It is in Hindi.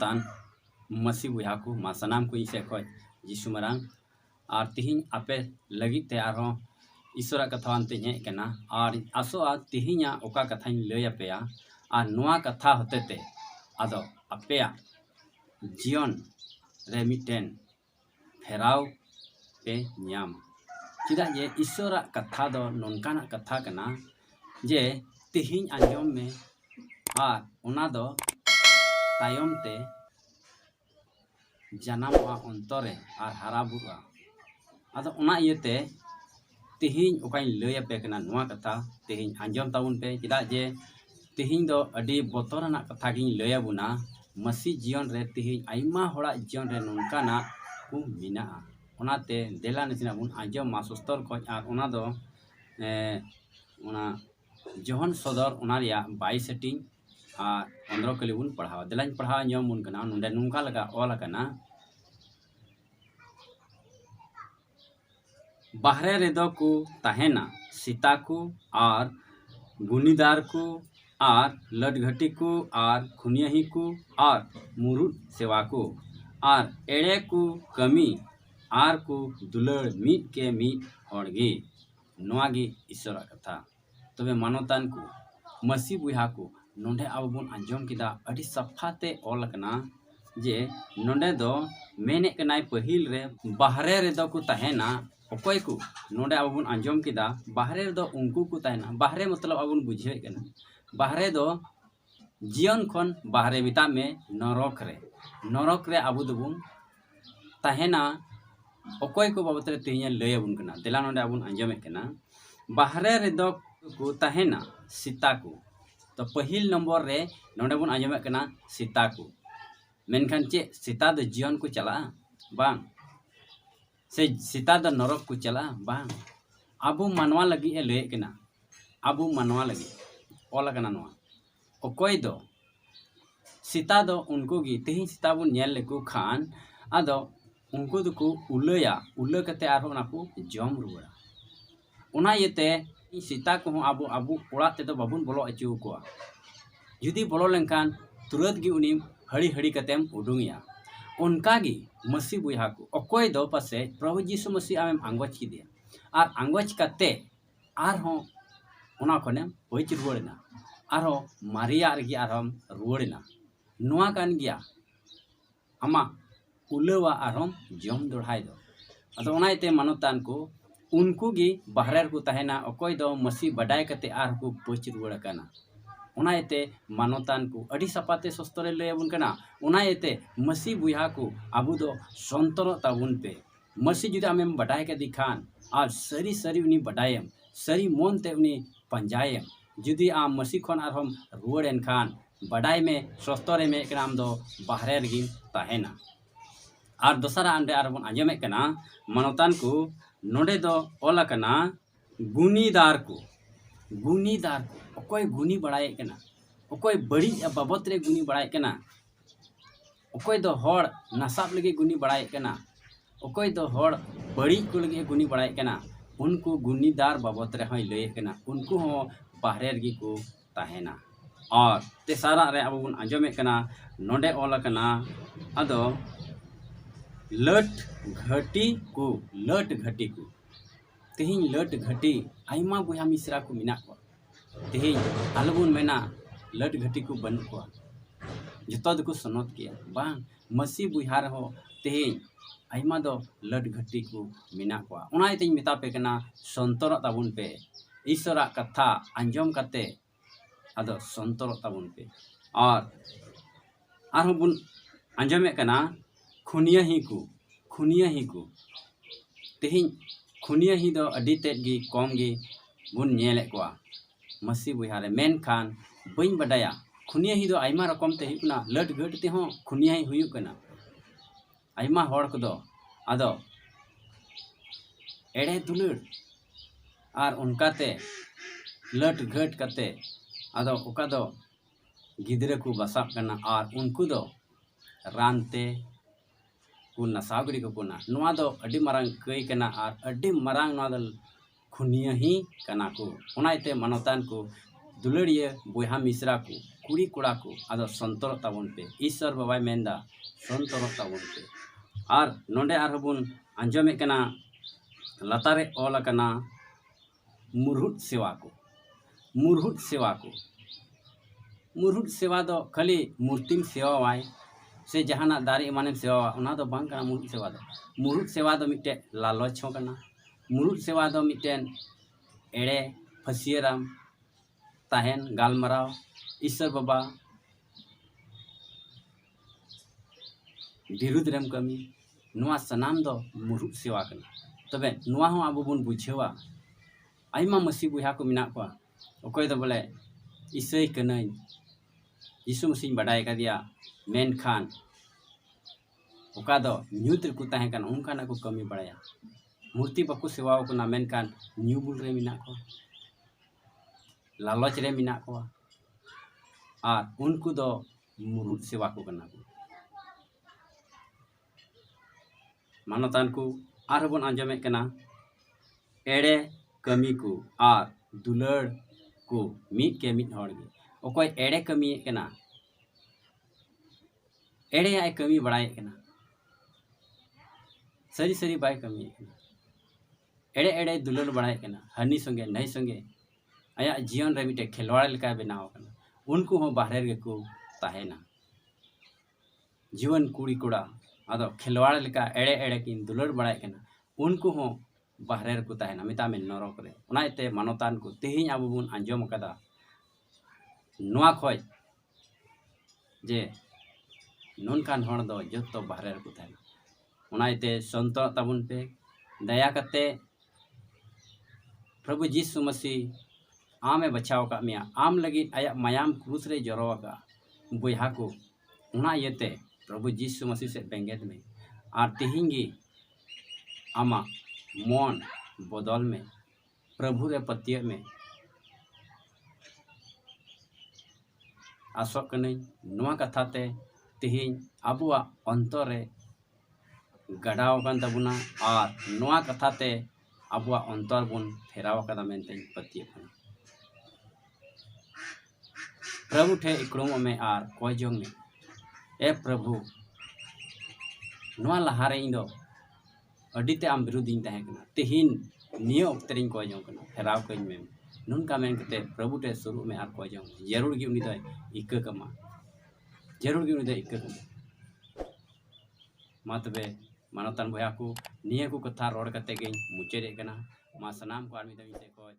मानोतान मसी बुया को मा सनाम को से खो जीशु मरांग और तिहिं आपे लगी ते आरो ईश्वर कथा अंते हेकना और आसोआ तिहिंया ओका कथा लय अपेया और नुआ कथा होते आदो अपेया जीवन रे मिटेन फेराव पे न्याम चिदा जे ईश्वर कथा दो नोनकाना कथा कना जे तिहिं आंजम में और उना दो तायम ते जनामवा अंतरे और हारा बुआ आदो उना इयते तिहिं ओकाई लय पे कना नुआ कथा तिहिं आंजम ताउन पे चिदा जे तिहिं दो अडी बोतरना कथा गिन लय बुना मसी जीवन रे तिहिं आइमा होड़ा जीवन रे नोनकाना को मिना ओनाते देला नसिना बुन आंजम मासुस्तर खोज और ओना दो ओना जोहन सदर ओना रिया 22 सेटिंग और 15 कली बुन पढ़ावा देलाñ पढ़ा आंजम बुन कना नोंडे नुंका लगा ऑल कना बाहरे रेदो को तहेना सीता को और गुनीदार को और लटघटी को और खुनियाही को और मुरुद सेवा को और एड़े को कमी आर को दुलड़ मीट के मीट हड़गी नोआगी ईश्वर कथा तबे मानोतान को मसी बुहा को नोंडे अब बुन आंजम किदा अडी सफाते ऑल कना जे नोंडे दो मेने कनाय पहिल रे बाहरे रेदो को तहेना ओकोय को नोंडे अब बुन आंजम किदा बाहरे दो उनको को तहेना बाहरे मतलब अब बुन बुझे कना बाहरे दो जीवन खन बाहरे बिता में नरक रे आबु दबुन तहेना ओकोय को बाबतरे तिहिं लय बुन कना देला नोंडे अब बुन आंजम कना बाहरे रे दो को तहेना सीता को तो पहिल नंबर रे नोंडे बुन आंजम कना सीता को मेनखान चे सीता दो जीवन को चला बांग से सीता दो नरक को चला बांग आबु मानवा लगी ए लय कना आबु मानवा लगी ऑल कना नोआ ओकोय दो सीता दो उनको गी तिहिं सीता बुन नेल लेको खान आदो उनको दुको उलया उल कते आरो ना को जम रुवा ओना येते सीता को आबु आबु ओड़ा ते दो बाबुन बोलो अचु को जुदी बोलो लेनखान तुरंत गी उनी हड़ी हड़ी कतेम उडुंगिया उनका गी मसी बुहा को ओकोय दो पासे प्रभु यीशु मसीह आमेम आंगोच की दिया और आंगोच कते आर हो ओना खने होइच रुवड़ना आरो मारिया रगी आरम रुवड़ना नुआ कान गिया आमा उलवा आरम जम दोढ़ाई दो अदो ओनाइते मानोतान को उनको गी बाहरे को तहेना ओकोय दो मसी बडाय कते आर को पच रुवड़ कना ओनाइते मानोतान को अडी सपाते सस्तरे लय बुन कना ओनाइते मसी बुहा को आबु दो संतर ताबुन पे मसी जुदा आमेम बडाय के दिखान और सरी सरी उनी बडायम सरी मन ते उनी पंजायम जुदी आम मसी खन आर हम रुवड़ेन खान बडाय में सस्तरे में एकराम दो बाहरे रगी तहेना और दोसरा अंडे आर बन आंजमे कना मानोतान को नोडे दो ओला कना गुनीदार को ओकोय गुनी बड़ाए कना ओकोय बड़ी बाबत रे गुनी बड़ाए कना ओकोय दो हड़ नसाब लगे गुनी बड़ाए कना ओकोय दो हड़ बड़ी को लगे गुनी बड़ाए कना उनको गुनीदार बाबत रे हई लय कना उनको हो बाहरे रगी को तहेना और तेसारा रे अब बन आंजमे कना नोडे ओला कना अदो लट घटी को तिहिं लट घटी आइमा बुहा मिश्रा को मिना को तिहिं आलबुन मेना लट घटी को बन को जतो दको सनत किया बांग मसी बुहार हो तिहिं आइमा दो लट घटी को मिना को ओनाइते मिता पे कना संतर ताबुन पे ईश्वरा कथा आंजम कते आदो संतर ताबुन पे और आरो बुन आंजमे कना खुनिया ही को तिहिं खुनिया ही दो अडी तेज गी कम गी बुन नेले को मसी बुहारे मेन खान बइन बडाया खुनिया ही दो आइमा रकम ते हुना लट गट ते हो खुनिया ही हुयु कना आइमा हड़ को दो आदो एड़े दुलड़ और उनका ते लट घट कते आदो ओका दो गिदरे को बसाब कना और उनको दो रानते को नसागड़ी को कोना नुआ दो अडी मरांग कई कना और अडी मरांग नुआ दो खुनिया ही कना को ओनाइते मानोतान को दुलड़िया बोहा मिश्रा को कुड़ी कोड़ा को आदो संतर ताबन पे ईश्वर बाबाय मेंदा संतर ताबन पे और नोंडे आरबुन आंजमे कना लतारे ऑल कना मुरहुट सेवा को मुरहुट सेवा दो खाली मूर्तिम सेवा वाय से जहाना दारे एमानेम सेवा उना दो बांग कना मुरहुट सेवा दो मिटे लालच हो कना मुरहुट सेवा दो मिटेन एड़े फसियराम ताहेन गालमराव ईश्वर बाबा विरुद्ध रेम कमी नुआ सनाम दो मुरहुट सेवा कना तबे नुआ हो आबो बुन बुझेवा आइमा मसी बुहा को मिना को ओकय दो बोले इसै कनै यीशु मसीह बडाय का दिया मेन खान ओका दो न्यूत को ताहे कन उनका ना को कमी बड़ाया मूर्ति बाको सेवा को ना मेन खान न्यू बुल रे मिना को लालच रे मिना को और उनको दो मुरुट सेवा को करना को मानतान को आर बन आंजमे कना एड़े कमी को और दुलड़ को मीट के मीट हड़ गे ओकोय एड़े कमी कना एड़े आय कमी बड़ाय कना सरी सरी बाय कमी कना एड़े एड़े दुलड़ बड़ाय कना हनी संगे नहीं संगे आया जीवन रे मिटे खिलवाड़ लेका बनाव कना उनको हो बाहर गे को ताहेना जीवन कुड़ी कोड़ा आदो खिलवाड़ लेका एड़े एड़े किन दुलड़ बड़ाय कना उनको हो बाहर को ताहेना मिता में नरक रे उनाते मानतान को तेहिं आबो बुन आंजम कदा नोआ खय जे नोनकान हण दो जत्तो बाहर को ताहेना उनाते संत ताबुन पे दया कते प्रभु यीशु मसीह आमे बचाव का मिया आम लगी आया मायाम क्रूस रे जरो का बुहा को उना येते प्रभु यीशु मसीह से बेंगेत में आर तिहिंगी आमा मन बदल में प्रभु रे पत्य में आसो कनै नुआ कथाते तिहिं आबुआ अंतर रे गडाव कान तबुना और नुआ कथाते आबुआ अंतर बुन फेराव कदा मेनते पत्य प्रभु ठे इक्रम में आर कोजों में ए प्रभु नुआ लहारे इंदो अडिते आम विरुद्धिन तहे कना तिहिन नियो उक्तरिन कोजों कना फेराव कइन में नुनका मेन कते प्रभु ठे शुरू में आर कोजों जरूर गी उनी दो इक्क कमा जरूर गी उनी दो इक्क कमा मा तबे मानतान बया को निये को कथा रोड कते गे मुचेरे कना मा सनाम को आदमी दमी से को